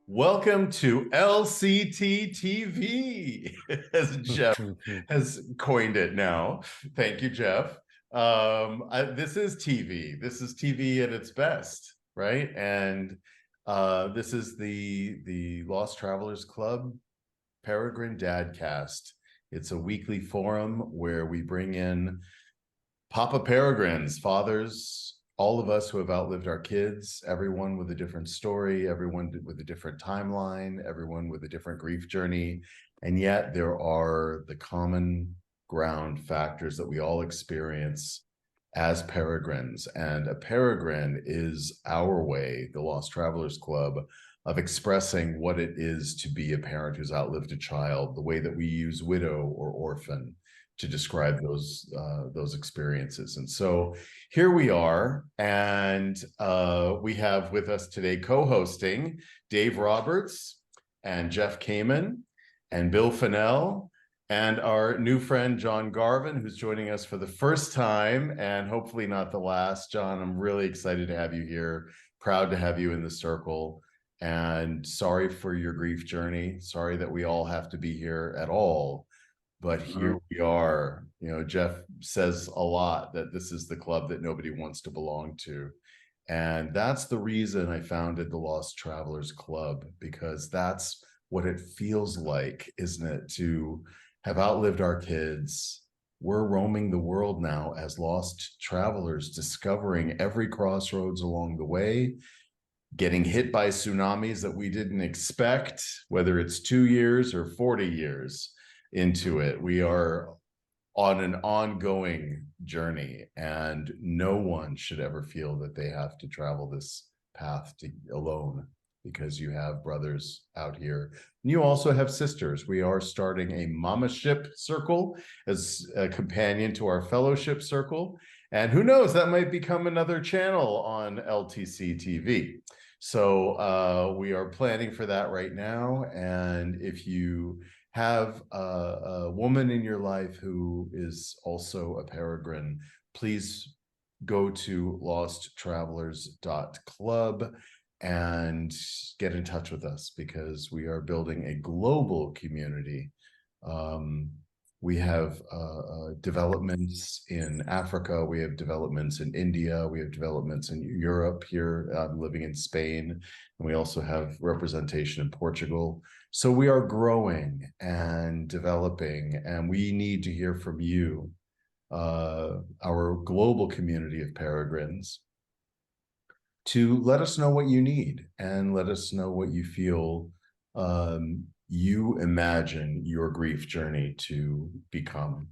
Welcome to LCT TV, as Jeff has coined it now. Thank you, Jeff. This is TV. This is TV at its best, right? And this is the Lost Travelers Club Peregrine DadCast. It's a weekly forum where we bring in Papa Peregrines, fathers, all of us who have outlived our kids, everyone with a different story, everyone with a different timeline, everyone with a different grief journey. And yet there are the common ground factors that we all experience as peregrines. And a peregrine is our way, the Lost Travelers Club, of expressing what it is to be a parent who's outlived a child, the way that we use widow or orphan to describe those experiences. And so here we are, and we have with us today co-hosting Dave Roberts and Jeff Kamen and Bill Fennell and our new friend John Garvin, who's joining us for the first time and hopefully not the last. John, I'm really excited to have you here, proud to have you in the circle, and sorry for your grief journey. Sorry that we all have to be here at all. But here we are. You know, Jeff says a lot that this is the club that nobody wants to belong to. And that's the reason I founded the Lost Travelers Club, because that's what it feels like, isn't it? To have outlived our kids. We're roaming the world now as lost travelers, discovering every crossroads along the way, getting hit by tsunamis that we didn't expect, whether it's 2 years or 40 years into it. We are on an ongoing journey, and no one should ever feel that they have to travel this path alone, because you have brothers out here and you also have sisters. We are starting a mama-ship circle as a companion to our fellowship circle, and who knows, that might become another channel on LTC TV. So we are planning for that right now. And if you have a woman in your life who is also a peregrine, please go to losttravelers.club and get in touch with us, because we are building a global community. We have developments in Africa, we have developments in India, we have developments in Europe here. I'm living in Spain, and we also have representation in Portugal. So we are growing and developing, and we need to hear from you, our global community of peregrines, to let us know what you need and let us know what you feel you imagine your grief journey to become.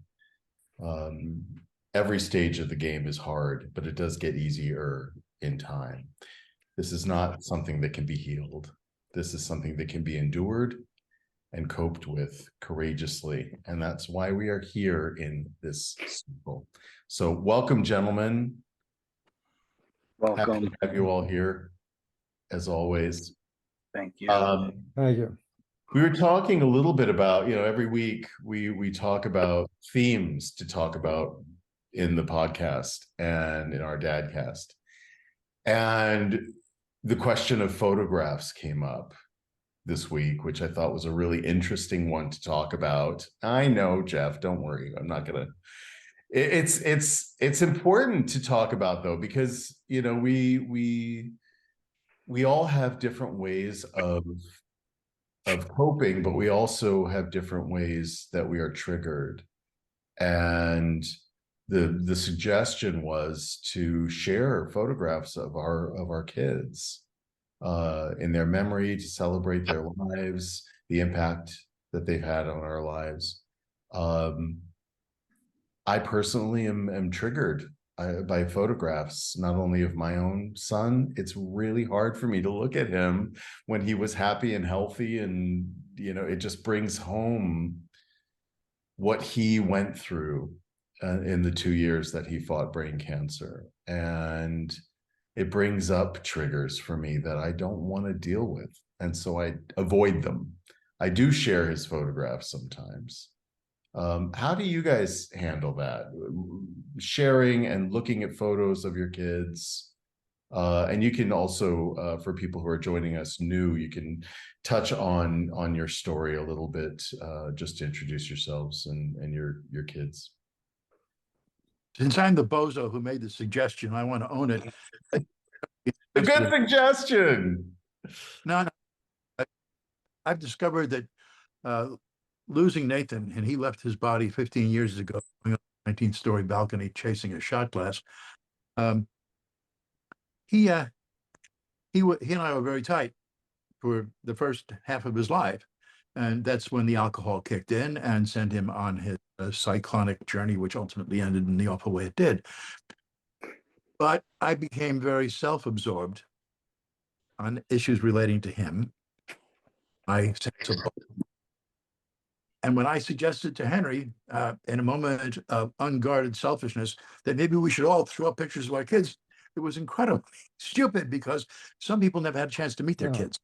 Every stage of the game is hard, but it does get easier in time. This is not something that can be healed. This is something that can be endured and coped with courageously. And that's why we are here in this circle. So welcome, gentlemen. Welcome. Happy to have you all here, as always. Thank you. Thank you. We were talking a little bit about, you know, every week we talk about themes to talk about in the podcast and in our DadCast. And the question of photographs came up this week, which I thought was a really interesting one to talk about. I know, Jeff, don't worry. I'm not gonna. It's important to talk about, though, because, you know, we all have different ways of coping, but we also have different ways that we are triggered. And the suggestion was to share photographs of our kids in their memory, to celebrate their lives, the impact that they've had on our lives. I personally am triggered by photographs, not only of my own son. It's really hard for me to look at him when he was happy and healthy, and, you know, it just brings home what he went through in the 2 years that he fought brain cancer. And it brings up triggers for me that I don't want to deal with, and so I avoid them. I do share his photographs sometimes. How do you guys handle that? Sharing and looking at photos of your kids? And you can also, for people who are joining us new, you can touch on your story a little bit, just to introduce yourselves and your kids. Since I'm the bozo who made the suggestion, I want to own it. A good suggestion. No, I've discovered that losing Nathan, and he left his body 15 years ago, on a 19-story balcony chasing a shot glass. He and I were very tight for the first half of his life, and that's when the alcohol kicked in and sent him on his cyclonic journey, which ultimately ended in the awful way it did. But I became very self-absorbed on issues relating to him. And when I suggested to Henry, in a moment of unguarded selfishness, that maybe we should all throw up pictures of our kids, it was incredibly stupid because some people never had a chance to meet their kids.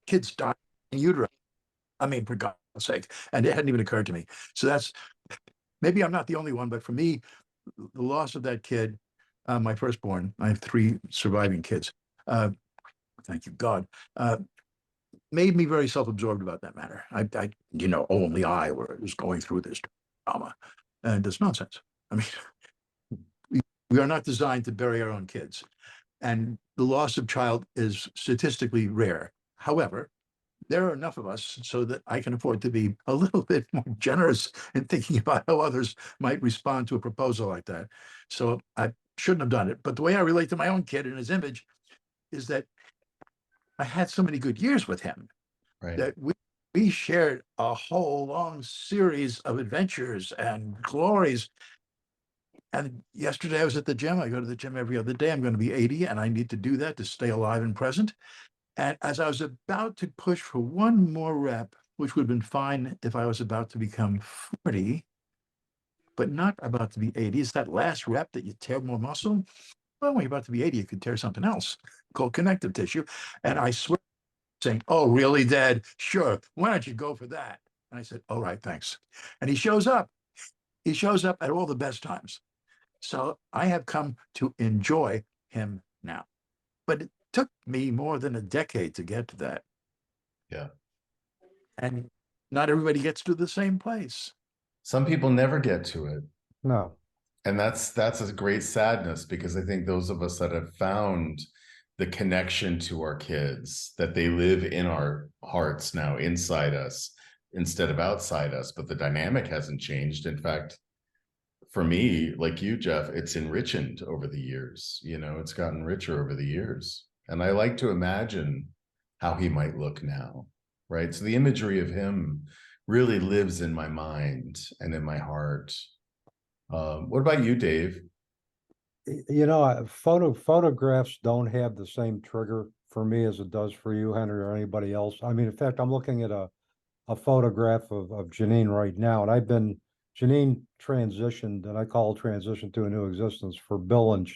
Kids died in utero. I mean, for God's sake, and it hadn't even occurred to me. So that's, maybe I'm not the only one, but for me, the loss of that kid, my firstborn, I have 3 surviving kids. Thank you, God. Made me very self-absorbed about that matter. Only I was going through this trauma, and it's nonsense. I mean, we are not designed to bury our own kids, and the loss of child is statistically rare. However, there are enough of us so that I can afford to be a little bit more generous in thinking about how others might respond to a proposal like that. So I shouldn't have done it. But the way I relate to my own kid in his image is that I had so many good years with him, Right. that we shared a whole long series of adventures and glories. And yesterday I was at the gym. I go to the gym every other day. I'm going to be 80, and I need to do that to stay alive and present. And as I was about to push for one more rep, which would have been fine if I was about to become 40, but not about to be 80, it's that last rep that you tear more muscle. Well, when you're about to be 80, you could tear something else called connective tissue. And I swear, saying, "Oh, really, Dad? Sure. Why don't you go for that?" And I said, "All right, thanks." And he shows up. He shows up at all the best times. So I have come to enjoy him now. But it took me more than a decade to get to that. Yeah. And not everybody gets to the same place. Some people never get to it. No. And that's a great sadness, because I think those of us that have found the connection to our kids, that they live in our hearts now, inside us, instead of outside us, but the dynamic hasn't changed. In fact, for me, like you, Jeff, it's enriched over the years. It's gotten richer over the years. And I like to imagine how he might look now, right? So the imagery of him really lives in my mind and in my heart. What about you, Dave? Photographs don't have the same trigger for me as it does for you, Henry, or anybody else. I mean, in fact, I'm looking at a photograph of Janine right now, and Janine transitioned, and I call transition to a new existence for Bill and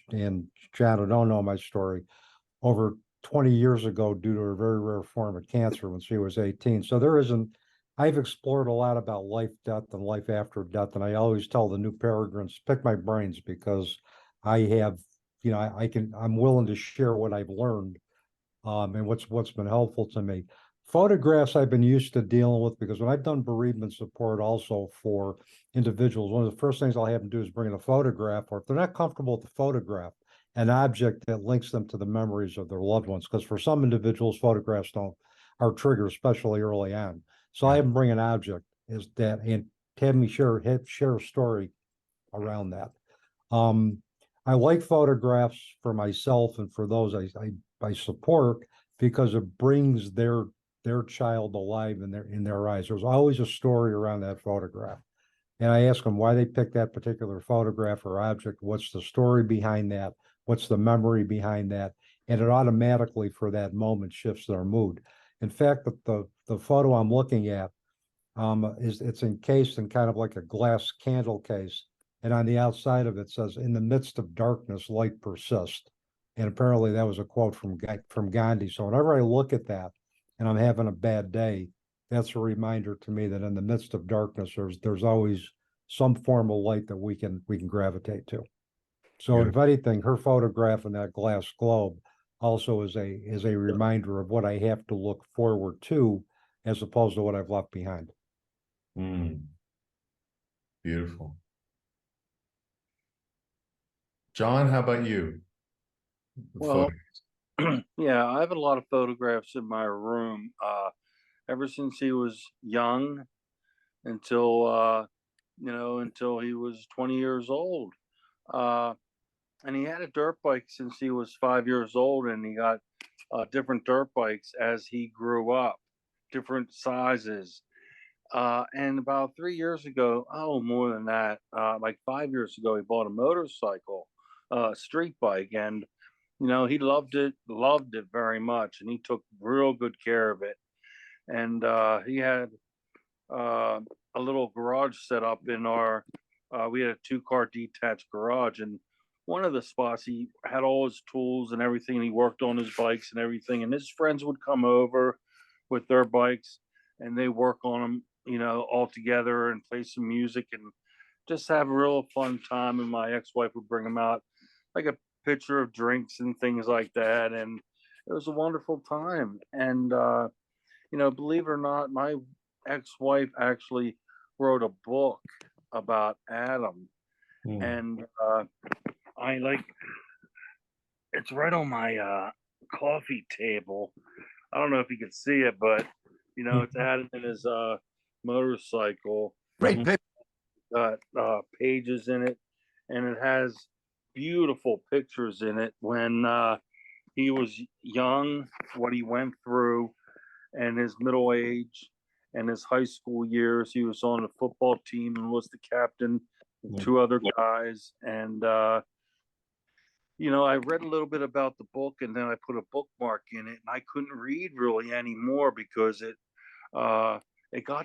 John, who don't know my story, over 20 years ago due to a very rare form of cancer when she was 18. So I've explored a lot about life, death, and life after death. And I always tell the new peregrines, pick my brains, because I have, I'm willing to share what I've learned, and what's been helpful to me. Photographs I've been used to dealing with, because when I've done bereavement support also for individuals, one of the first things I'll have them do is bring in a photograph, or if they're not comfortable with the photograph, an object that links them to the memories of their loved ones. Because for some individuals, photographs are triggers, especially early on. So I have them bring an object and have me share a story around that. I like photographs for myself and for those I support, because it brings their child alive in their eyes. There's always a story around that photograph. And I ask them why they picked that particular photograph or object. What's the story behind that? What's the memory behind that? And it automatically, for that moment, shifts their mood. In fact, the photo I'm looking at, it's encased in kind of like a glass candle case. And on the outside of it says, "In the midst of darkness, light persists." And apparently that was a quote from Gandhi. So whenever I look at that and I'm having a bad day, that's a reminder to me that in the midst of darkness, there's always some form of light that we can gravitate to. So if anything, her photograph in that glass globe also as a reminder of what I have to look forward to, as opposed to what I've left behind. Beautiful. John, how about you? Well, yeah, I have a lot of photographs in my room. Ever since he was young until until he was 20 years old. And he had a dirt bike since he was 5 years old, and he got different dirt bikes as he grew up, different sizes. And about 3 years ago, oh, more than that, like 5 years ago, he bought a motorcycle, street bike, and he loved it very much, and he took real good care of it. And he had a little garage set up in our. We had a 2-car detached garage, and one of the spots he had all his tools and everything, and he worked on his bikes and everything. And his friends would come over with their bikes, and they work on them, all together, and play some music and just have a real fun time. And my ex-wife would bring them out, like a pitcher of drinks and things like that, and it was a wonderful time. And believe it or not, my ex-wife actually wrote a book about Adam, and I like it's right on my coffee table. I don't know if you can see it, but it's Adam in his motorcycle. Great pic. Got pages in it, and it has beautiful pictures in it when he was young, what he went through, and his middle age, and his high school years. He was on the football team and was the captain with 2 other guys. And I read a little bit about the book, and then I put a bookmark in it, and I couldn't read really anymore because it got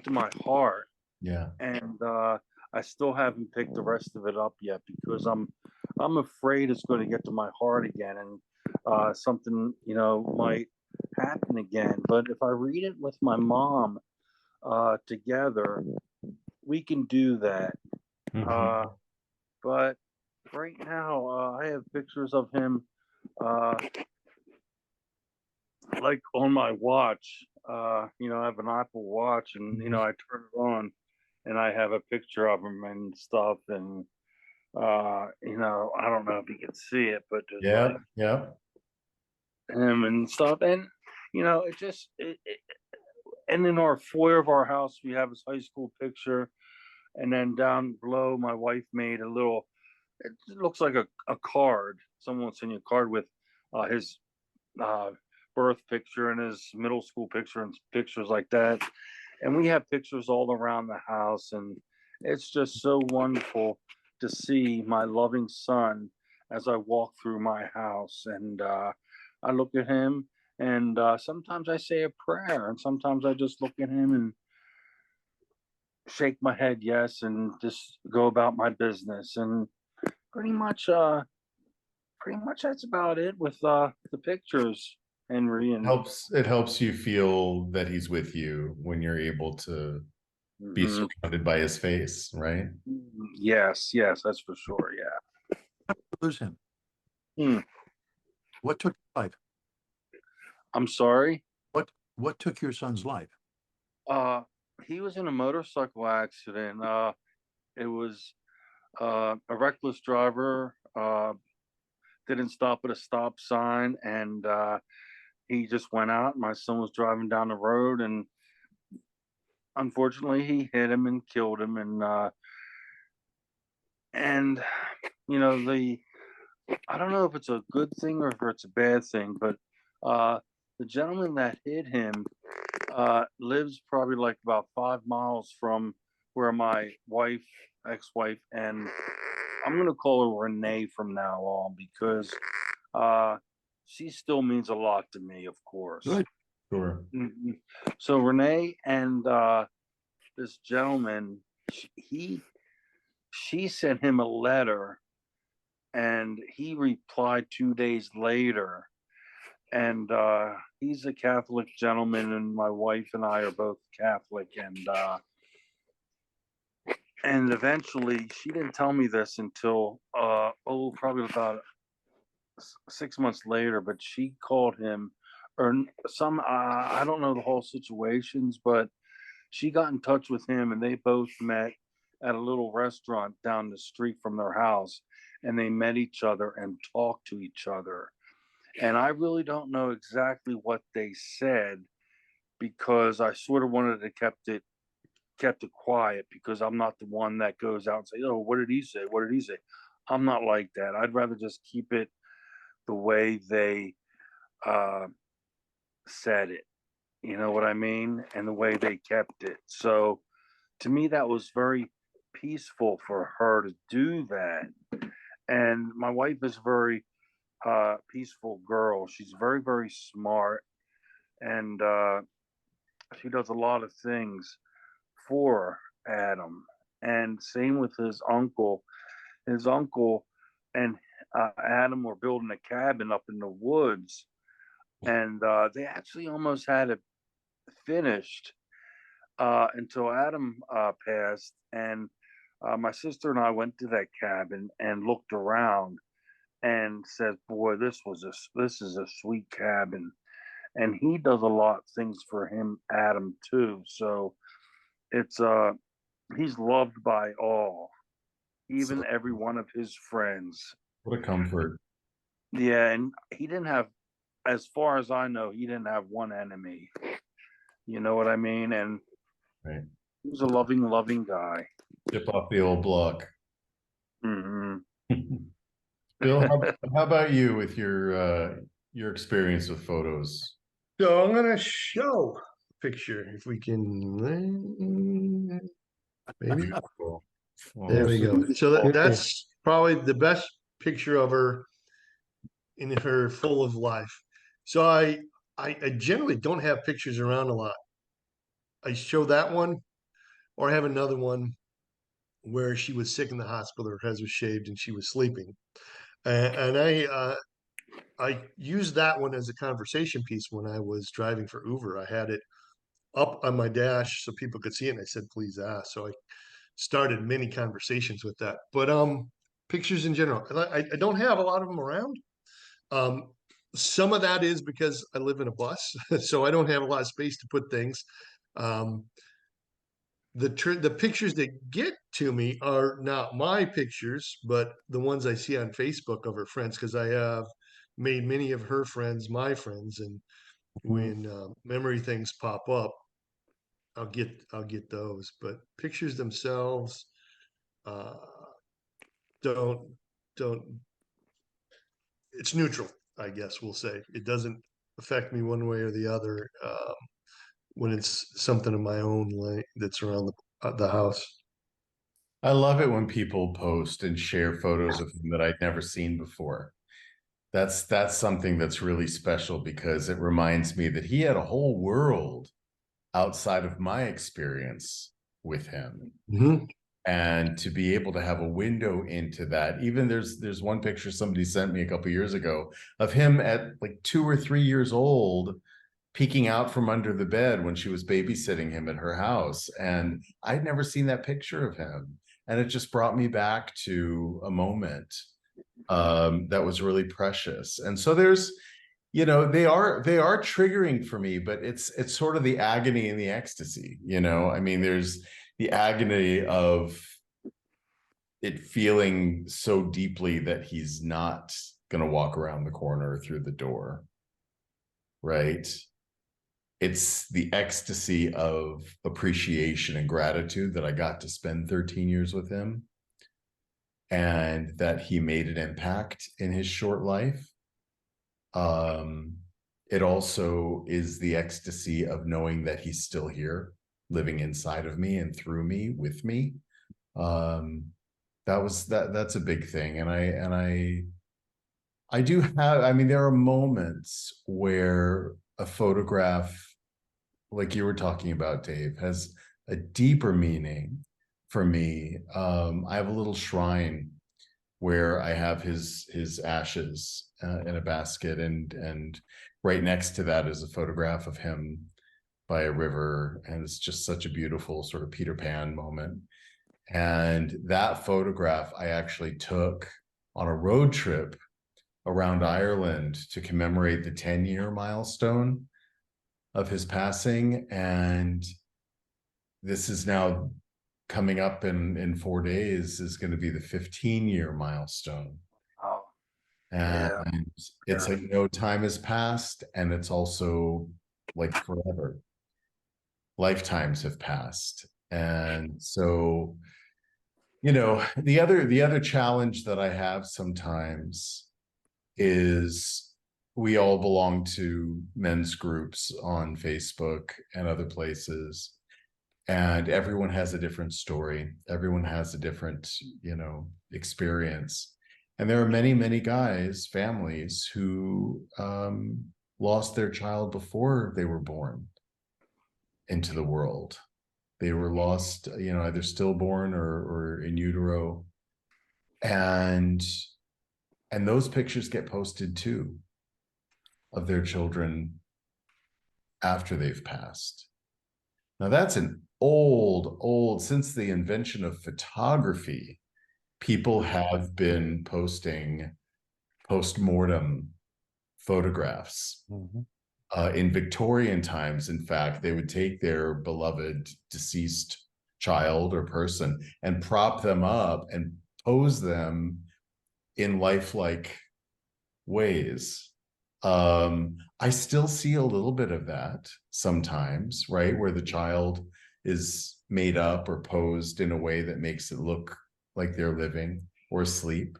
to my heart. Yeah. And I still haven't picked the rest of it up yet because I'm afraid it's going to get to my heart again, and something might happen again. But if I read it with my mom together, we can do that. But right now, I have pictures of him like on my watch. I have an Apple Watch, and I turn it on, and I have a picture of him and stuff. And I don't know if you can see it, but there's him and stuff. And and in our foyer of our house, we have his high school picture. And then down below, my wife made a little, it looks like a card. Someone sent you a card with his birth picture and his middle school picture and pictures like that. And we have pictures all around the house. And it's just so wonderful to see my loving son as I walk through my house. And I look at him, and sometimes I say a prayer, and sometimes I just look at him and shake my head yes, and just go about my business. And pretty much that's about it with the pictures, Henry. And it helps you feel that he's with you when you're able to be surrounded by his face, right? Yes, that's for sure. Yeah. Lose him. What took your life? I'm sorry? What took your son's life? He was in a motorcycle accident. It was a reckless driver, didn't stop at a stop sign, and he just went out. My son was driving down the road, and unfortunately he hit him and killed him. And I don't know if it's a good thing or if it's a bad thing, but the gentleman that hit him lives probably like about 5 miles from where my ex-wife, and I'm going to call her Renee from now on, because she still means a lot to me, of course. Good. Sure. So Renee and this gentleman, she sent him a letter, and he replied 2 days later. And he's a Catholic gentleman, and my wife and I are both Catholic. And eventually, she didn't tell me this until probably about 6 months later, but she called him, or some, I don't know the whole situations, but she got in touch with him, and they both met at a little restaurant down the street from their house, and they met each other and talked to each other. And I really don't know exactly what they said, because I sort of wanted to kept it quiet, because I'm not the one that goes out and say, "Oh, what did he say? What did he say?" I'm not like that. I'd rather just keep it the way they said it. You know what I mean? And the way they kept it. So to me, that was very peaceful for her to do that. And my wife is a very peaceful girl. She's very, very smart, and she does a lot of things for Adam. And same with his uncle. His uncle and Adam were building a cabin up in the woods, and they actually almost had it finished until Adam passed. And my sister and I went to that cabin and looked around and said, "Boy, this is a sweet cabin." And he does a lot of things for him, Adam, too. So it's he's loved by all, even every one of his friends. What a comfort. Yeah, and he didn't have, as far as I know, he didn't have one enemy. You know what I mean? And Right. he was a loving guy. Chip off the old block. Mm-hmm. Bill, how about you with your experience with photos? So I'm going to show a picture if we can. Maybe. Beautiful. There we go. So Beautiful. that's probably the best picture of her in her full of life. So I generally don't have pictures around a lot. I show that one, or I have another one where she was sick in the hospital. Her head was shaved and she was sleeping, and I used that one as a conversation piece when I was driving for Uber. I had it up on my dash so people could see it, and I said, "Please ask." So I started many conversations with that. But pictures in general, I don't have a lot of them around. Some of that is because I live in a bus, so I don't have a lot of space to put things. The pictures that get to me are not my pictures, but the ones I see on Facebook of her friends, because I have made many of her friends my friends, and when memory things pop up, I'll get those. But pictures themselves don't it's neutral, I guess we'll say. It doesn't affect me one way or the other when it's something of my own that's around the house. I love it when people post and share photos of him that I'd never seen before. That's something that's really special, because it reminds me that he had a whole world outside of my experience with him. Mm-hmm. And to be able to have a window into that. Even there's one picture somebody sent me a couple of years ago of him at like 2 or 3 years old, peeking out from under the bed when she was babysitting him at her house. And I'd never seen that picture of him. And it just brought me back to a moment that was really precious. And so there's, they are triggering for me, but it's sort of the agony and the ecstasy. I mean, there's the agony of it feeling so deeply that he's not going to walk around the corner or through the door, right? It's the ecstasy of appreciation and gratitude that I got to spend 13 years with him, and that he made an impact in his short life. It also is the ecstasy of knowing that he's still here, living inside of me and through me, with me. That's a big thing. And I do have, I mean, there are moments where a photograph, like you were talking about, Dave, has a deeper meaning for me. I have a little shrine where I have his ashes in a basket, and right next to that is a photograph of him by a river, and it's just such a beautiful sort of Peter Pan moment. And that photograph I actually took on a road trip around Ireland to commemorate the 10-year milestone of his passing. And this is now coming up in 4 days, is going to be the 15-year milestone. Oh, And it's like no time has passed, and it's also like forever. Lifetimes have passed. And so, you know, the other challenge that I have sometimes is we all belong to men's groups on Facebook and other places, and everyone has a different story. Everyone has a different, you know, experience. And there are many, many guys, families who lost their child before they were born into the world. They were lost, you know, either stillborn or in utero. And those pictures get posted too, of their children after they've passed. Now that's an old, since the invention of photography, people have been posting post-mortem photographs. In Victorian times, in fact, they would take their beloved deceased child or person and prop them up and pose them in lifelike ways. I still see a little bit of that sometimes, right? Where the child is made up or posed in a way that makes it look like they're living or asleep.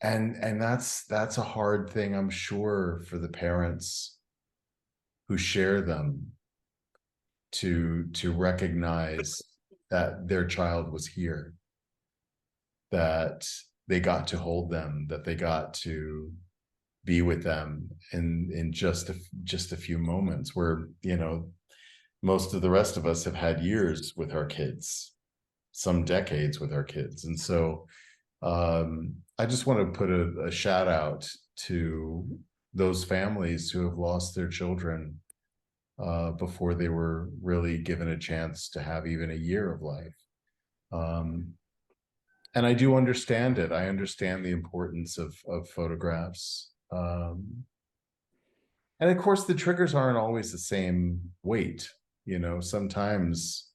And that's a hard thing, I'm sure, for the parents who share them to recognize that their child was here, that they got to hold them, that they got to be with them in just a few moments, where, you know, most of the rest of us have had years with our kids, some decades with our kids. And so I just want to put a shout out to those families who have lost their children before they were really given a chance to have even a year of life. And I do understand it. I understand the importance of photographs. And of course, the triggers aren't always the same weight. You know, sometimes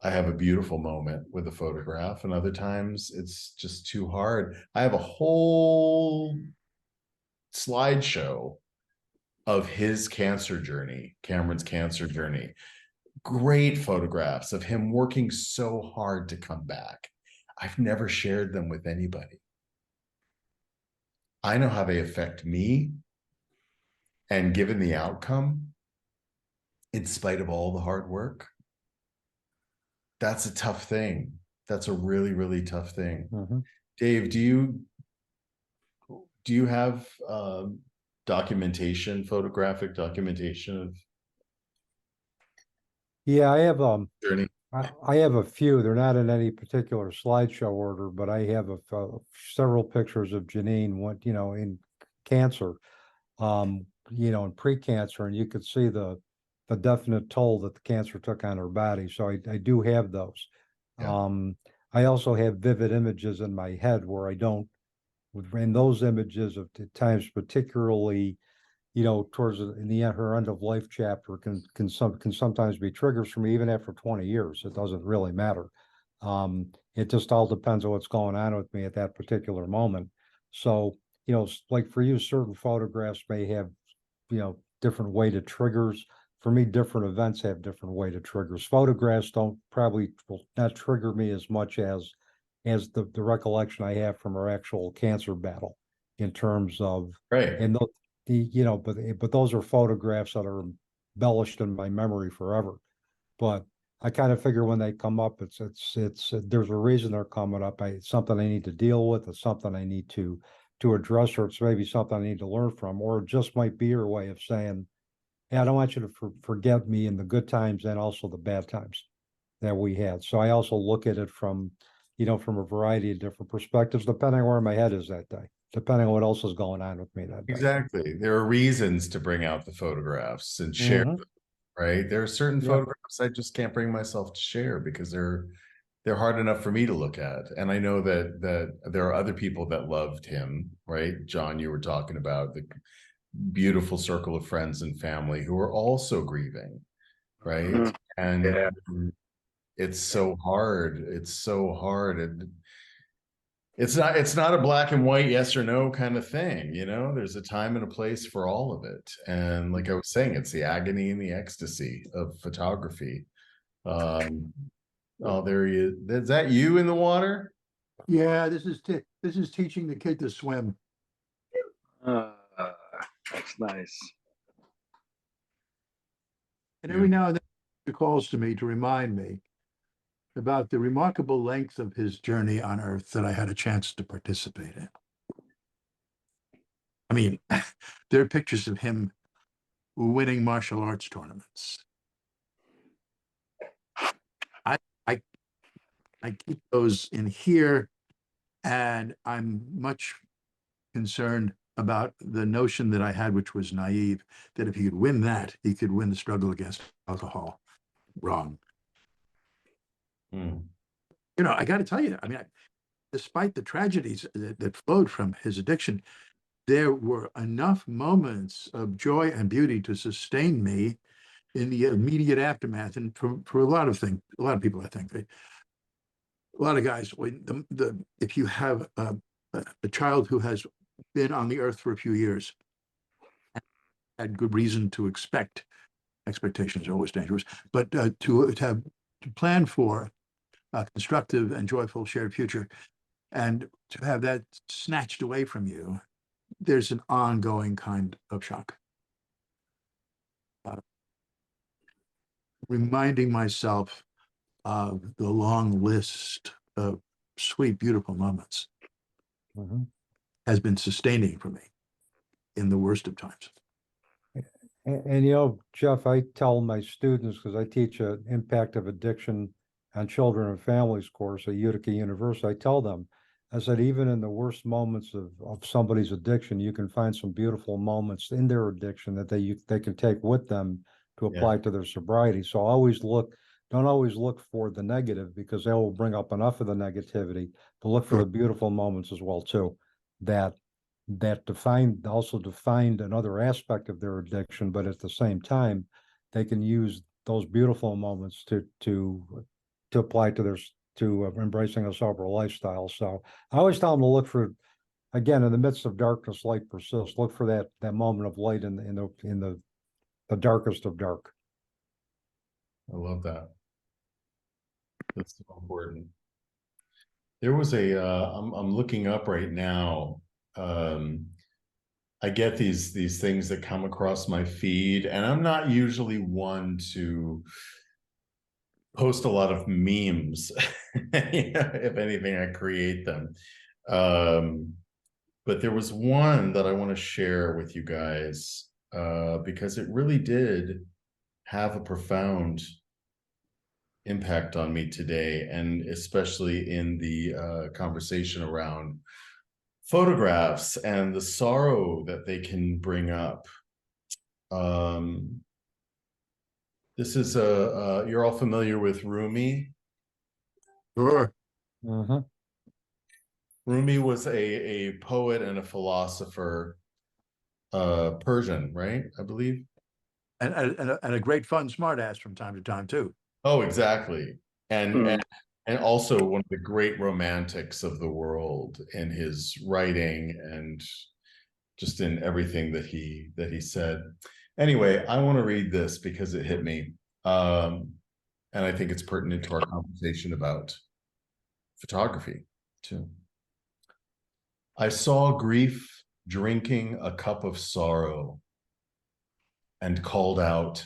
I have a beautiful moment with a photograph, and other times it's just too hard. I have a whole slideshow of his cancer journey, Cameron's cancer journey. Great photographs of him working so hard to come back. I've never shared them with anybody. I know how they affect me, and given the outcome, in spite of all the hard work, that's a tough thing. That's a really, really tough thing. Dave, do you have documentation, photographic documentation of? Yeah, I have journey? I have a few. They're not in any particular slideshow order, but I have several pictures of Janine, what, you know, in cancer, you know, in pre-cancer, and you could see the definite toll that the cancer took on her body. So I do have those. Yeah. I also have vivid images in my head where I don't, in those images of times, particularly, you know, towards in the end, her end of life chapter can sometimes be triggers for me, even after 20 years. It doesn't really matter. It just all depends on what's going on with me at that particular moment. So, you know, like for you, certain photographs may have, you know, different weighted triggers. For me, different events have different weighted triggers. Photographs will not trigger me as much as the recollection I have from her actual cancer battle, in terms of, Right. and you know, but those are photographs that are embellished in my memory forever. But I kind of figure when they come up, it's there's a reason they're coming up. It's something I need to deal with. It's something I need to address, or it's maybe something I need to learn from, or it just might be her way of saying, hey, I don't want you to forget me in the good times and also the bad times that we had. So I also look at it from, you know, from a variety of different perspectives, depending on where my head is that day, depending on what else is going on with me that day. Exactly. There are reasons to bring out the photographs and share them, right? There are certain photographs I just can't bring myself to share because they're hard enough for me to look at. And I know that there are other people that loved him, right? John, you were talking about the beautiful circle of friends and family who are also grieving, right? Mhm. And Yeah. it's so hard. It's so hard. And it's not a black and white yes or no kind of thing, you know. There's a time and a place for all of it. And like I was saying, it's the agony and the ecstasy of photography. Oh, there he is. Is that you in the water? Yeah, this is teaching the kid to swim. That's nice. And every now and then he calls to me to remind me about the remarkable length of his journey on Earth that I had a chance to participate in. I mean, there are pictures of him winning martial arts tournaments. I keep those in here, and I'm much concerned about the notion that I had, which was naive, that if he could win that, he could win the struggle against alcohol. Wrong. Hmm. You know, I got to tell you, I mean, despite the tragedies that flowed from his addiction, there were enough moments of joy and beauty to sustain me in the immediate aftermath. And for a lot of things, a lot of people, I think, a lot of guys, if you have a child who has been on the earth for a few years, had good reason to expect, expectations are always dangerous, but to plan for a constructive and joyful shared future, and to have that snatched away from you, there's an ongoing kind of shock. Reminding myself of the long list of sweet, beautiful moments has been sustaining for me in the worst of times. And you know, Jeff, I tell my students, because I teach an impact of addiction on children and families course at Utica University, I tell them, I said, even in the worst moments of somebody's addiction, you can find some beautiful moments in their addiction that they can take with them to apply to their sobriety. So don't always look for the negative, because they will bring up enough of the negativity, but look for the beautiful moments as well too, that also defined another aspect of their addiction, but at the same time, they can use those beautiful moments to apply to embracing a sober lifestyle. So I always tell them to look for, again, in the midst of darkness, light persists. Look for that moment of light in the darkest of dark. I love that. That's so important. There was I'm looking up right now. I get these things that come across my feed, and I'm not usually one to post a lot of memes. If anything, I create them. But there was one that I want to share with you guys, because it really did have a profound impact on me today, and especially in the conversation around photographs and the sorrow that they can bring up. This is you're all familiar with Rumi? Sure. Rumi was a poet and a philosopher, Persian, right? I believe. And a great fun smartass from time to time too. Oh, exactly. And also one of the great romantics of the world in his writing and just in everything that he said. Anyway, I want to read this because it hit me. And I think it's pertinent to our conversation about photography too. I saw grief drinking a cup of sorrow and called out,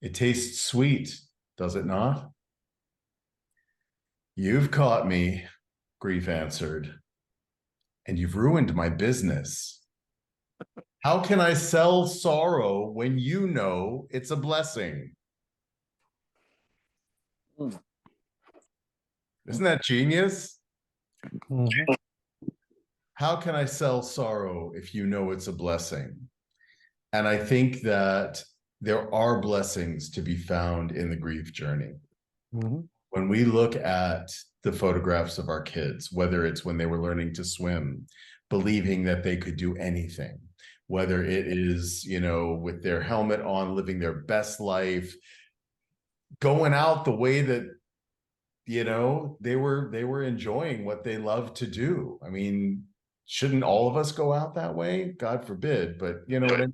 "It tastes sweet, does it not?" "You've caught me," grief answered, "and you've ruined my business. How can I sell sorrow when you know it's a blessing?" Isn't that genius? How can I sell sorrow if you know it's a blessing? And I think that there are blessings to be found in the grief journey. when we look at the photographs of our kids, whether it's when they were learning to swim, believing that they could do anything, whether it is, you know, with their helmet on, living their best life, going out the way that, you know, they were enjoying what they love to do. I mean, shouldn't all of us go out that way? God forbid, but you know what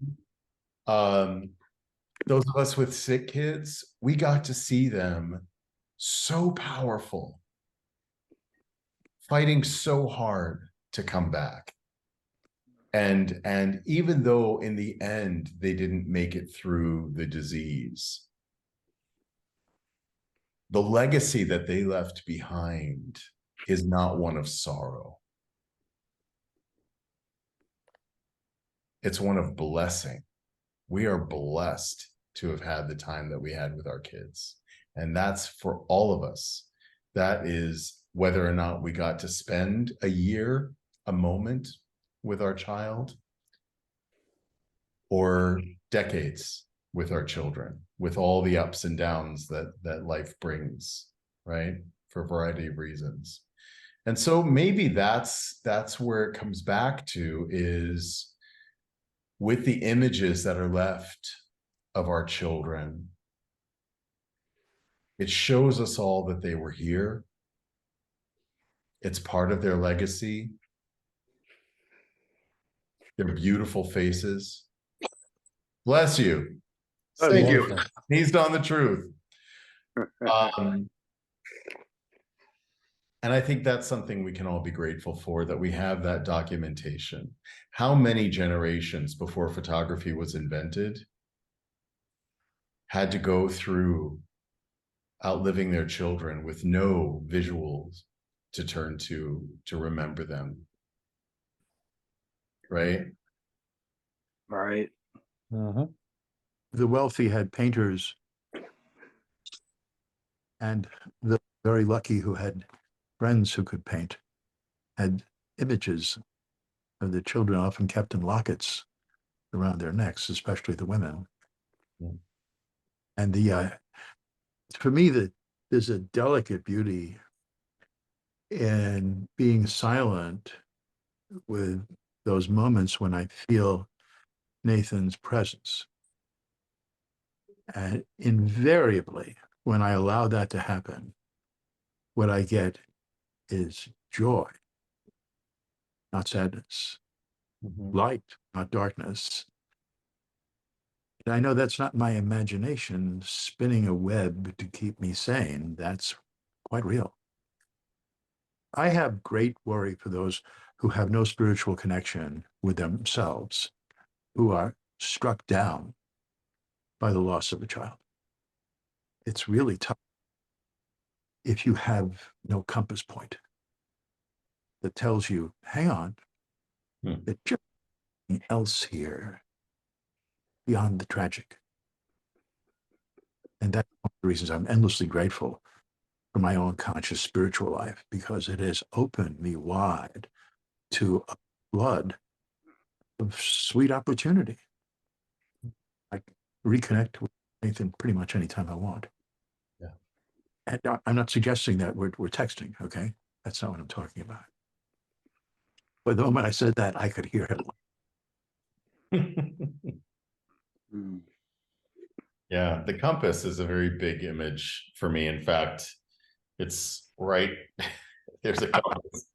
I mean? Those of us with sick kids, we got to see them so powerful, fighting so hard to come back. And even though in the end they didn't make it through the disease, the legacy that they left behind is not one of sorrow. It's one of blessing. We are blessed to have had the time that we had with our kids. And that's for all of us. That is whether or not we got to spend a year, a moment with our child, or decades with our children, with all the ups and downs that life brings, right? For a variety of reasons. And so maybe that's where it comes back to, is with the images that are left of our children, it shows us all that they were here. It's part of their legacy. Their beautiful faces. Bless you. Thank you. He's on the truth. And I think that's something we can all be grateful for, that we have that documentation. How many generations before photography was invented had to go through outliving their children with no visuals to turn to remember them, right? Right. Uh-huh. The wealthy had painters, and the very lucky who had friends who could paint had images of the children, often kept in lockets around their necks, especially the women. Mm. And for me, there's a delicate beauty in being silent with those moments when I feel Nathan's presence. And invariably, when I allow that to happen, what I get is joy, not sadness, light, not darkness. And I know that's not my imagination spinning a web to keep me sane. That's quite real. I have great worry for those who have no spiritual connection with themselves, who are struck down by the loss of a child. It's really tough if you have no compass point that tells you, hang on, there's something else here beyond the tragic. And that's one of the reasons I'm endlessly grateful for my own conscious spiritual life, because it has opened me wide to a flood of sweet opportunity. I reconnect with Nathan pretty much anytime I want. Yeah. And I'm not suggesting that we're texting, okay? That's not what I'm talking about. But the moment I said that, I could hear it. Yeah, the compass is a very big image for me. In fact, it's right there's a compass,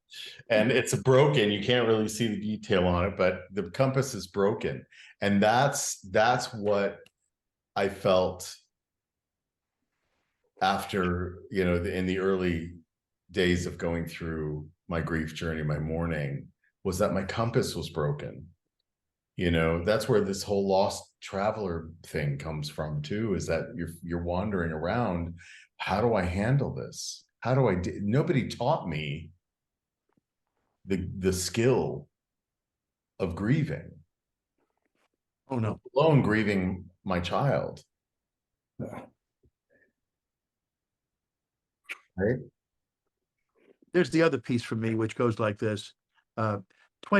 and it's broken. You can't really see the detail on it, but the compass is broken. And that's what I felt after, you know, in the early days of going through my grief journey, my mourning, was that my compass was broken. You know, that's where this whole lost traveler thing comes from too, is that you're wandering around. How do I handle this? How do I nobody taught me the skill of grieving. Oh no. Alone grieving my child. Right? There's the other piece for me, which goes like this. 20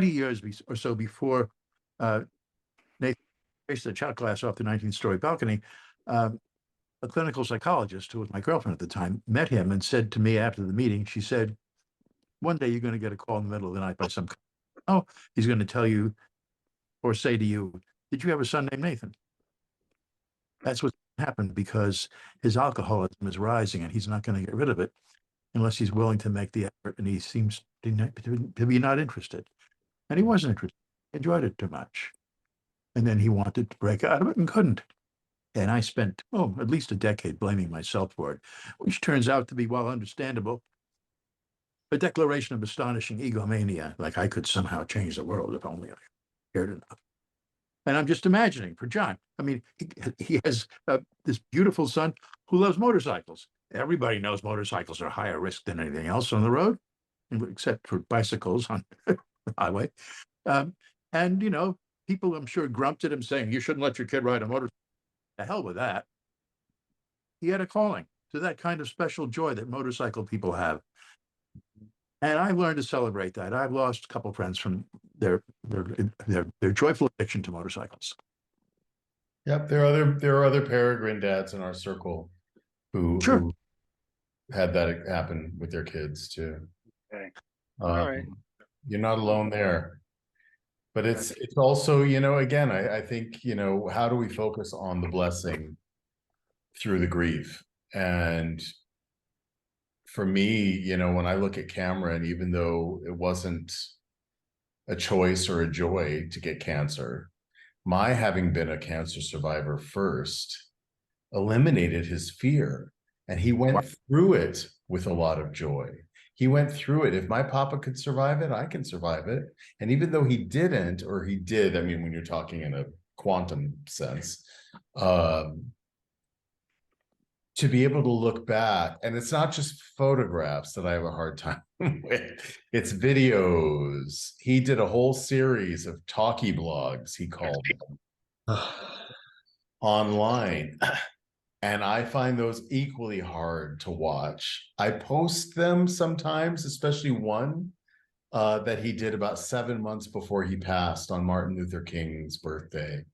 years or so before Nathan faced the shot glass off the 19th story balcony, a clinical psychologist who was my girlfriend at the time, met him and said to me after the meeting, she said, one day you're going to get a call in the middle of the night by some, oh, he's going to tell you or say to you, did you have a son named Nathan? That's what happened because his alcoholism is rising and he's not going to get rid of it unless he's willing to make the effort. And he seems to be not interested. And he wasn't interested. He enjoyed it too much. And then he wanted to break out of it and couldn't. And I spent, at least a decade blaming myself for it, which turns out to be, well, understandable, a declaration of astonishing egomania, like I could somehow change the world if only I cared enough. And I'm just imagining for John. I mean, he has this beautiful son who loves motorcycles. Everybody knows motorcycles are higher risk than anything else on the road, except for bicycles on the highway. And, you know, people, I'm sure, grumped at him saying, you shouldn't let your kid ride a motorcycle. The hell with that. He had a calling to that kind of special joy that motorcycle people have. And I learned to celebrate that. I've lost a couple of friends from their joyful addiction to motorcycles. Yep, there are other Peregrine dads in our circle who had that happen with their kids too. Okay. All right. You're not alone there. But it's also, you know, again, I think, you know, how do we focus on the blessing through the grief? And for me, you know, when I look at Cameron, even though it wasn't a choice or a joy to get cancer, my having been a cancer survivor first eliminated his fear. And he went through it with a lot of joy. He went through it. If my papa could survive it, I can survive it. And even though he didn't, or he did, I mean, when you're talking in a quantum sense, to be able to look back, and it's not just photographs that I have a hard time with, it's videos. He did a whole series of talkie blogs, he called them, online. And I find those equally hard to watch. I post them sometimes, especially one that he did about 7 months before he passed on Martin Luther King's birthday.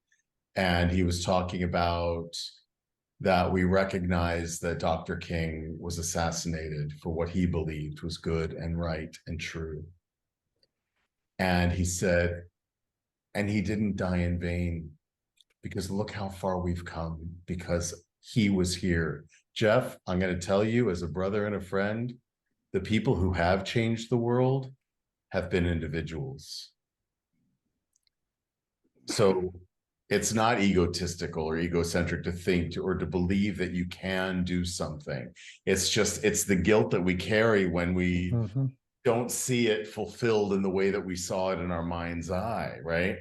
And he was talking about that we recognize that Dr. King was assassinated for what he believed was good and right and true. And he said, and he didn't die in vain, because look how far we've come because he was here. Jeff, I'm going to tell you as a brother and a friend, the people who have changed the world have been individuals. So it's not egotistical or egocentric to think or to believe that you can do something. It's just, it's the guilt that we carry when we don't see it fulfilled in the way that we saw it in our mind's eye, right?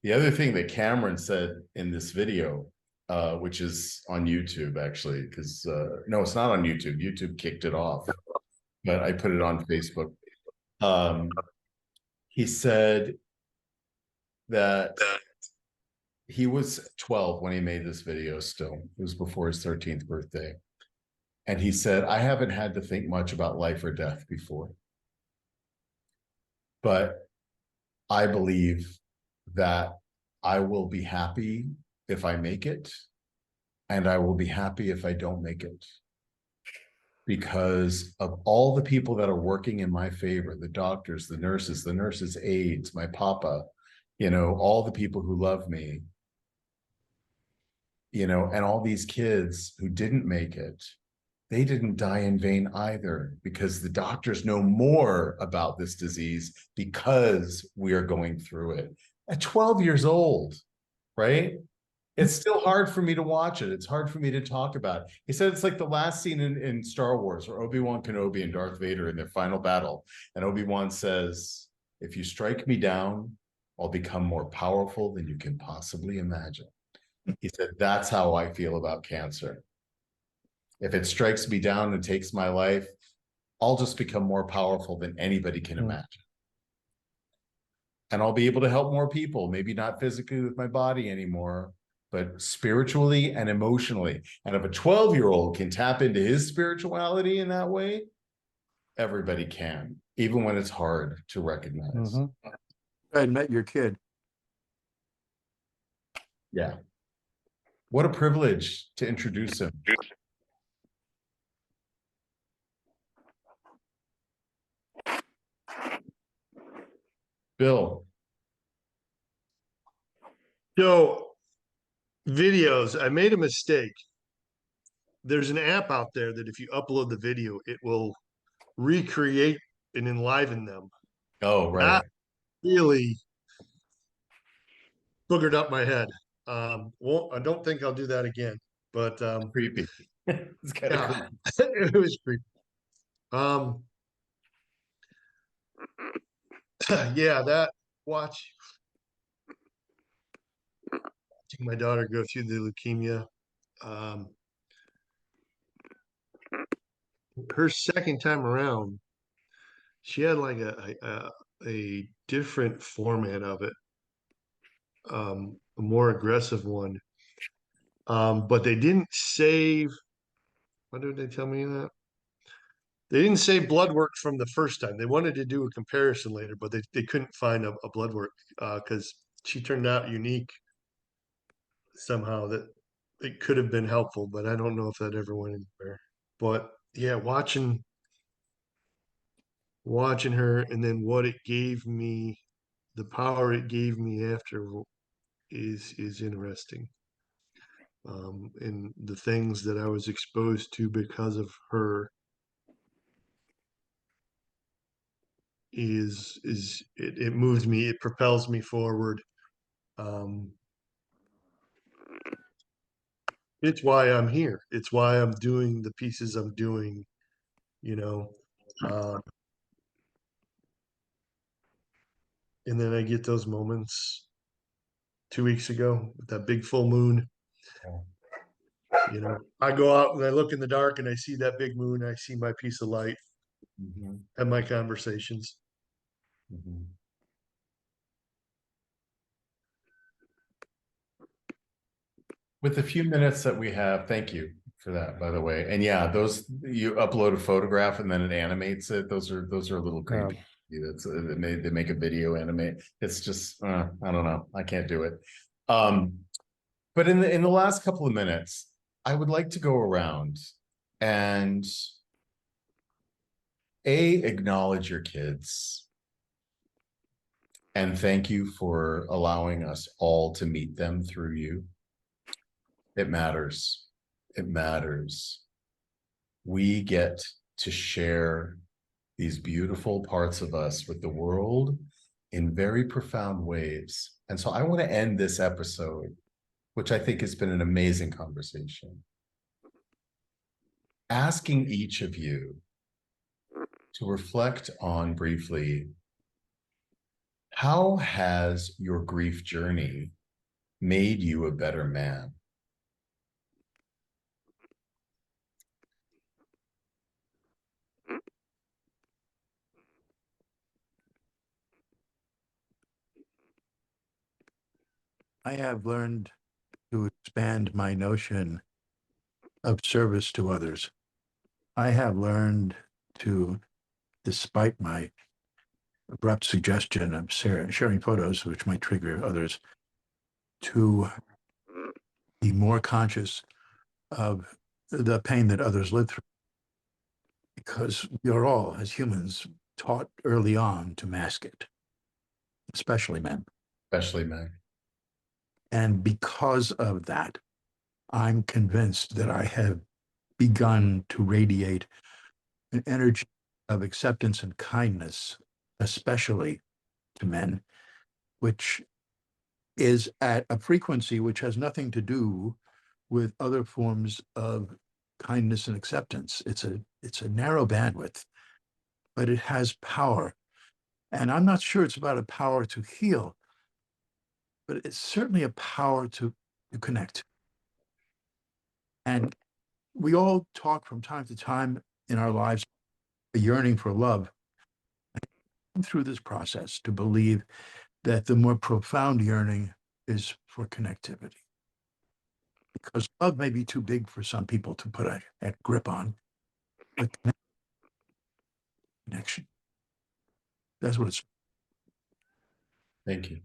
The other thing that Cameron said in this video, which is on YouTube actually, because no, it's not on YouTube. YouTube kicked it off, but I put it on Facebook. He said that he was 12 when he made this video still. It was before his 13th birthday. And he said, I haven't had to think much about life or death before. But I believe that I will be happy if I make it, and I will be happy if I don't make it. Because of all the people that are working in my favor, the doctors, the nurses' aides, my papa, you know, all the people who love me, you know, and all these kids who didn't make it, they didn't die in vain either, because the doctors know more about this disease because we are going through it. At 12 years old, right? It's still hard for me to watch it. It's hard for me to talk about it. He said it's like the last scene in Star Wars where Obi-Wan Kenobi and Darth Vader in their final battle. And Obi-Wan says, if you strike me down, I'll become more powerful than you can possibly imagine. He said, that's how I feel about cancer. If it strikes me down and takes my life, I'll just become more powerful than anybody can imagine. And I'll be able to help more people, maybe not physically with my body anymore, but spiritually and emotionally. And if a 12-year-old can tap into his spirituality in that way, everybody can, even when it's hard to recognize. I had met your kid. Yeah. What a privilege to introduce him. Bill. So videos, I made a mistake. There's an app out there that if you upload the video, it will recreate and enliven them. Oh, right. That really boogered up my head. Well, I don't think I'll do that again, but Creepy. It's kind of yeah, creepy. it was creepy. Yeah, that watching my daughter go through the leukemia. Her second time around, she had like a different format of it, a more aggressive one. But they didn't save. What did they tell me that? They didn't save blood work from the first time. They wanted to do a comparison later, but they couldn't find a blood work because she turned out unique somehow that it could have been helpful, but I don't know if that ever went anywhere. But yeah, watching her and then what it gave me, the power it gave me after is interesting. And the things that I was exposed to because of her it moves me, it propels me forward. It's why I'm here. It's why I'm doing the pieces I'm doing, you know. And then I get those moments 2 weeks ago with that big full moon. You know, I go out and I look in the dark and I see that big moon. I see my piece of light. Have my conversations. With the few minutes that we have, thank you for that, by the way. And yeah, those you upload a photograph and then it animates it. Those are a little creepy. That's they make a video animate. It's just I don't know. I can't do it. But in the last couple of minutes, I would like to go around and acknowledge your kids and thank you for allowing us all to meet them through you. It matters. It matters. We get to share these beautiful parts of us with the world in very profound ways. And so I want to end this episode, which I think has been an amazing conversation, asking each of you to reflect on briefly, how has your grief journey made you a better man? I have learned to expand my notion of service to others. I have learned to, despite my abrupt suggestion of sharing photos, which might trigger others, to be more conscious of the pain that others live through. Because we are all, as humans, taught early on to mask it, especially men. Especially men. And because of that, I'm convinced that I have begun to radiate an energy of acceptance and kindness, especially to men, which is at a frequency which has nothing to do with other forms of kindness and acceptance. It's a narrow bandwidth, but it has power. And I'm not sure it's about a power to heal, but it's certainly a power to connect. And we all talk from time to time in our lives, a yearning for love. Through this process to believe that the more profound yearning is for connectivity. Because love may be too big for some people to put a grip on, but connection. That's what it's. Thank you.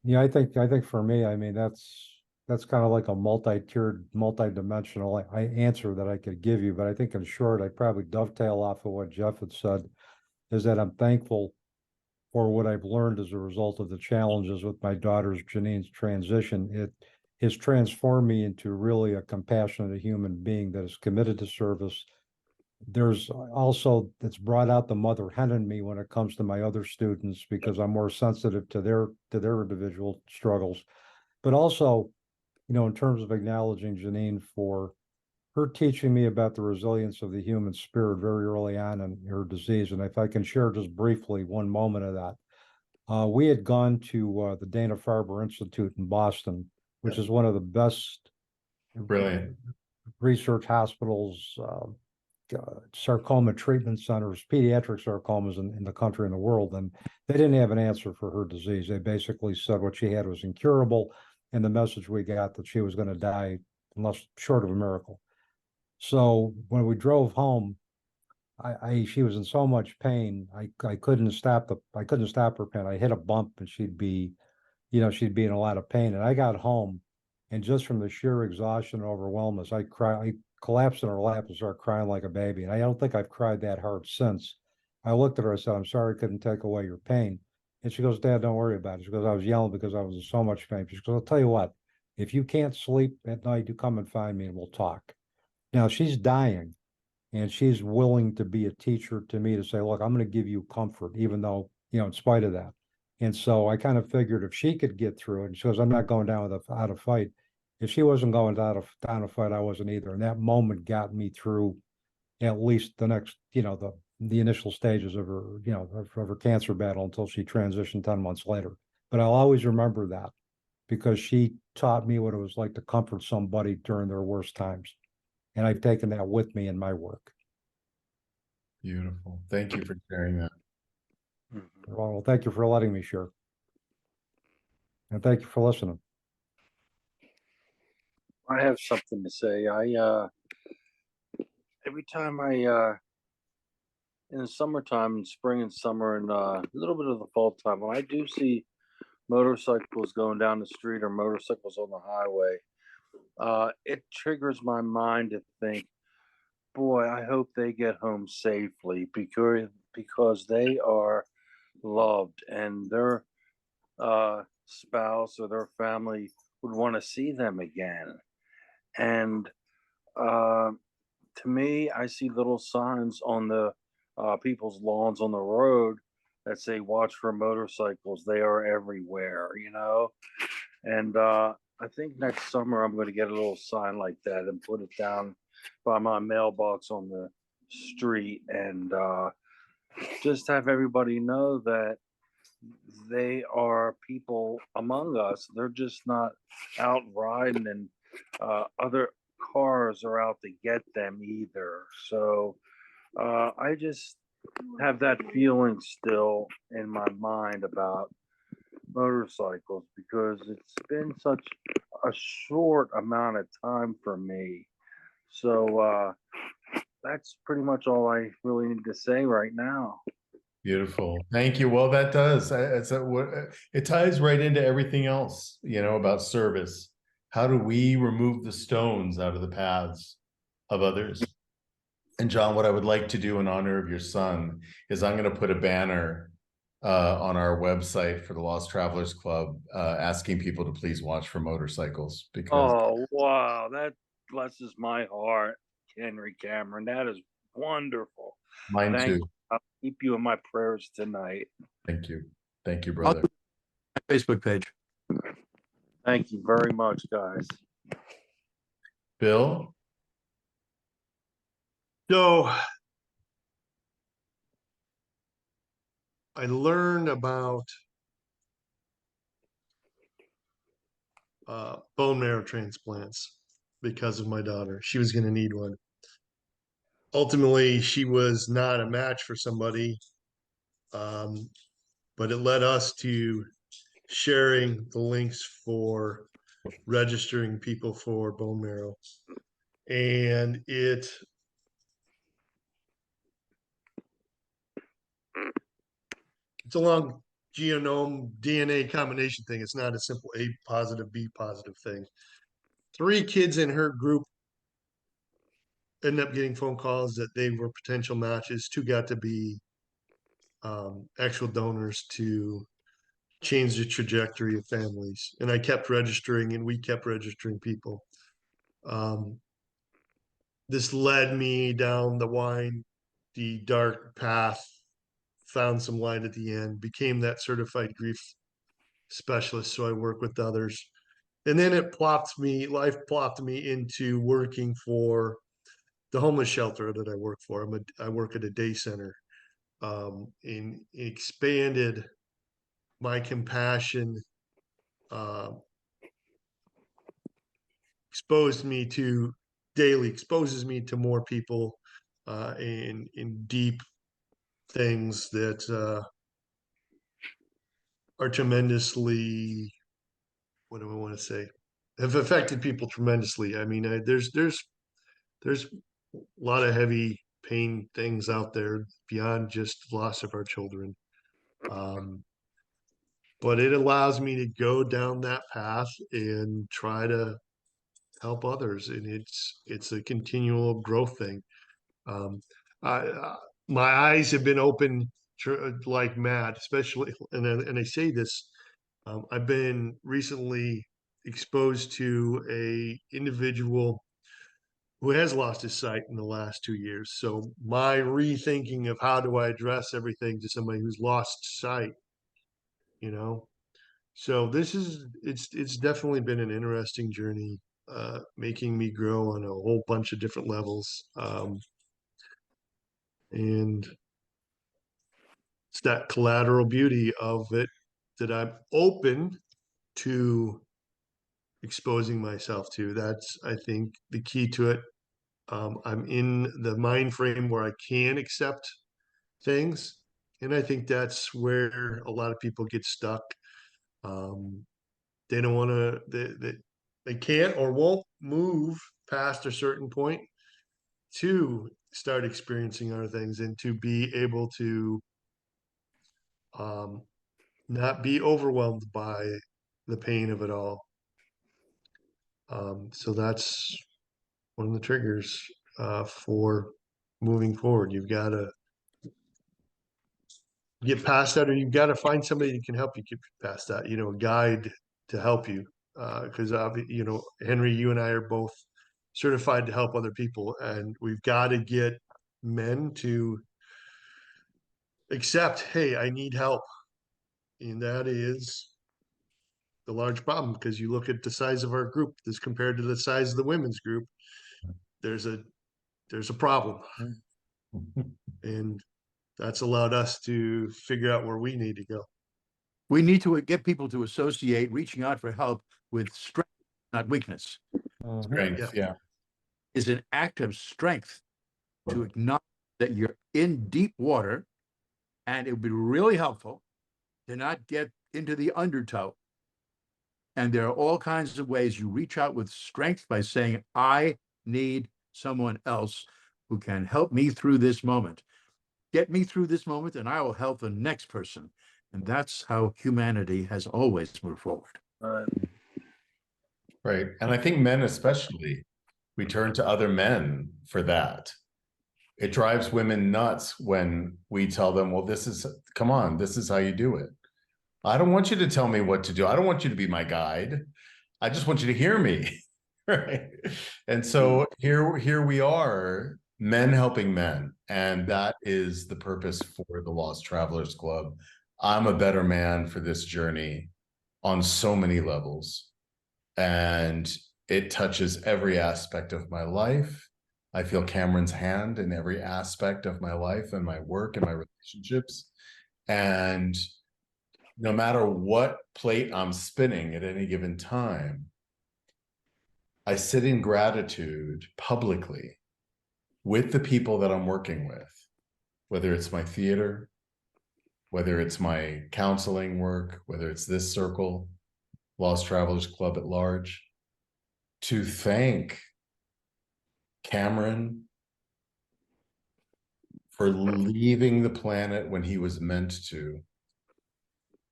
Yeah, I think for me, I mean, that's kind of like a multi-tiered, multi-dimensional answer that I could give you. But I think in short, I probably dovetail off of what Jeff had said, is that I'm thankful for what I've learned as a result of the challenges with my daughter's Janine's transition. It has transformed me into really a compassionate human being that is committed to service. There's also, it's brought out the mother hen in me when it comes to my other students, because I'm more sensitive to their individual struggles. But also, you know, in terms of acknowledging Janine for her teaching me about the resilience of the human spirit very early on in her disease. And if I can share just briefly one moment of that. We had gone to the Dana-Farber Institute in Boston, which is one of the best Brilliant. research hospitals, sarcoma treatment centers, pediatric sarcomas in the country and the world. And they didn't have an answer for her disease. They basically said what she had was incurable. And the message we got that she was going to die unless short of a miracle. So when we drove home, she was in so much pain. I couldn't stop her pain. I hit a bump and she'd be in a lot of pain. And I got home, and just from the sheer exhaustion and overwhelmness, I collapsed in her lap and started crying like a baby. And I don't think I've cried that hard since. I looked at her, I said, "I'm sorry I couldn't take away your pain." And she goes, "Dad, don't worry about it." She goes, "I was yelling because I was in so much pain." She goes, "I'll tell you what, if you can't sleep at night, you come and find me and we'll talk." Now she's dying, and she's willing to be a teacher to me, to say, "Look, I'm going to give you comfort, even though, in spite of that." And so I kind of figured if she could get through it, and she goes, "I'm not going down without a fight." If she wasn't going down a fight, I wasn't either. And that moment got me through at least the next, the initial stages of her, of her cancer battle until she transitioned 10 months later. But I'll always remember that, because she taught me what it was like to comfort somebody during their worst times. And I've taken that with me in my work. Beautiful. Thank you for sharing that. Well, thank you for letting me share. And thank you for listening. I have something to say. Every time in the summertime, in spring and summer, and a little bit of the fall time, when I do see motorcycles going down the street or motorcycles on the highway, it triggers my mind to think, boy, I hope they get home safely, because they are loved, and their spouse or their family would want to see them again. And to me, I see little signs on the people's lawns on the road that say, "Watch for motorcycles. They are everywhere," And I think next summer I'm going to get a little sign like that and put it down by my mailbox on the street, and just have everybody know that they are people among us. They're just not out riding, and other cars are out to get them either. So I just have that feeling still in my mind about motorcycles, because it's been such a short amount of time for me. So that's pretty much all I really need to say right now. Beautiful. Thank you. Well, that does. It ties right into everything else, about service. How do we remove the stones out of the paths of others? And John, what I would like to do in honor of your son is I'm going to put a banner on our website for the Lost Travelers Club, asking people to please watch for motorcycles, because Oh, wow. That blesses my heart, Henry Cameron. That is wonderful. mine Thank too. you. I'll keep you in my prayers tonight. Thank you. Thank you, I'll brother. do my Facebook page. Thank you very much, guys. Bill? So I learned about bone marrow transplants because of my daughter. She was going to need one. Ultimately, she was not a match for somebody, but it led us to sharing the links for registering people for bone marrow. And it's a long genome DNA combination thing. It's not a simple A positive, B positive thing. 3 kids in her group ended up getting phone calls that they were potential matches. 2 got to be actual donors to change the trajectory of families. And I kept registering, and we kept registering people. This led me down the dark path, found some light at the end, became that certified grief specialist. So I work with others. And then life plopped me into working for the homeless shelter that I work for. I work at a day center, and expanded my compassion, uh, exposes me to more people, in deep things that are tremendously, what do I want to say, have affected people tremendously. I mean, there's a lot of heavy pain things out there beyond just loss of our children. But it allows me to go down that path and try to help others, and it's a continual growth thing. Um, my eyes have been open like mad, especially, and I say this, I've been recently exposed to a individual who has lost his sight in the last 2 years. So my rethinking of how do I address everything to somebody who's lost sight, you know. So it's definitely been an interesting journey, making me grow on a whole bunch of different levels. And it's that collateral beauty of it that I'm open to exposing myself to. That's, I think, the key to it. I'm in the mind frame where I can accept things, and I think that's where a lot of people get stuck. They don't want to, they can't or won't move past a certain point to start experiencing other things and to be able to, um, not be overwhelmed by the pain of it all. So that's one of the triggers, for moving forward. You've got to get past that, or you've got to find somebody that can help you get past that, a guide to help you. Because, Henry, you and I are both certified to help other people, and we've got to get men to accept, hey, I need help. And that is the large problem, because you look at the size of our group as compared to the size of the women's group, there's a problem. And that's allowed us to figure out where we need to go. We need to get people to associate reaching out for help with strength, not weakness. Strength, yeah. Is an act of strength to acknowledge that you're in deep water, and it would be really helpful to not get into the undertow. And there are all kinds of ways you reach out with strength by saying, I need someone else who can help me through this moment. Get me through this moment, and I will help the next person. And that's how humanity has always moved forward. Right. And I think men especially, we turn to other men for that. It drives women nuts when we tell them, well, come on, this is how you do it. I don't want you to tell me what to do. I don't want you to be my guide. I just want you to hear me. Right. And so here we are, men helping men. And that is the purpose for the Lost Travelers Club. I'm a better man for this journey on so many levels. And it touches every aspect of my life. I feel Cameron's hand in every aspect of my life and my work and my relationships. And no matter what plate I'm spinning at any given time, I sit in gratitude publicly with the people that I'm working with, whether it's my theater, whether it's my counseling work, whether it's this circle, Lost Travelers Club at large, to thank Cameron for leaving the planet when he was meant to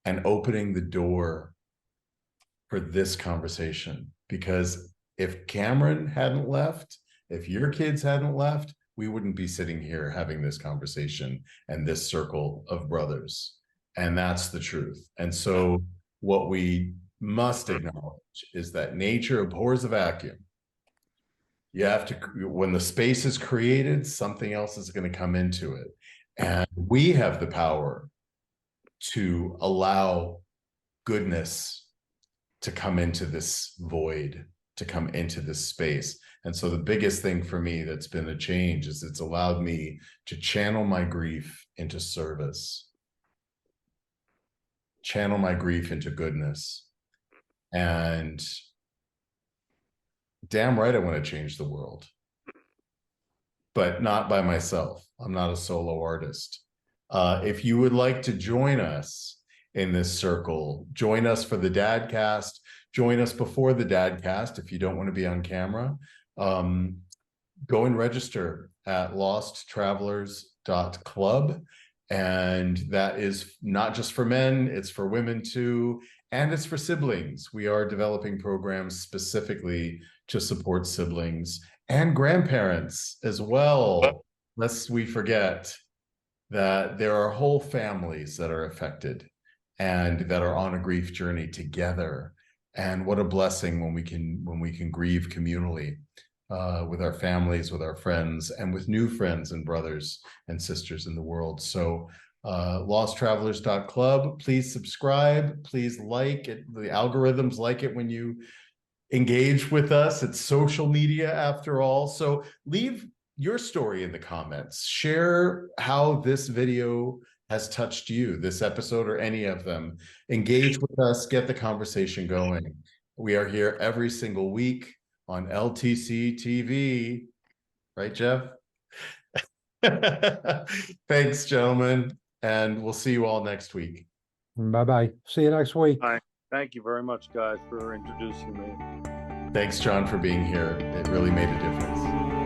and opening the door for this conversation. Because if Cameron hadn't left, if your kids hadn't left, we wouldn't be sitting here having this conversation and this circle of brothers. And that's the truth. And so what we must acknowledge is that nature abhors a vacuum. You have to, when the space is created, something else is going to come into it. And we have the power to allow goodness to come into this void, to come into this space. And so the biggest thing for me that's been a change is it's allowed me to channel my grief into service, channel my grief into goodness. And damn right I want to change the world, but not by myself. I'm not a solo artist. If you would like to join us in this circle, join us for the DadCast, join us before the DadCast if you don't want to be on camera. Go and register at losttravelers.club. And that is not just for men, it's for women too, and it's for siblings. We are developing programs specifically to support siblings and grandparents as well, lest we forget that there are whole families that are affected and that are on a grief journey together. And what a blessing when we can grieve communally with our families, with our friends, and with new friends and brothers and sisters in the world. So losttravelers.club, please subscribe, please like it. The algorithms like it when you engage with us. It's social media after all. So leave your story in the comments. Share how this video has touched you, this episode or any of them. Engage with us, get the conversation going. We are here every single week on LTC TV. Right, Jeff? Thanks, gentlemen. And we'll see you all next week. Bye-bye. See you next week. Bye. Thank you very much, guys, for introducing me. Thanks, John, for being here. It really made a difference.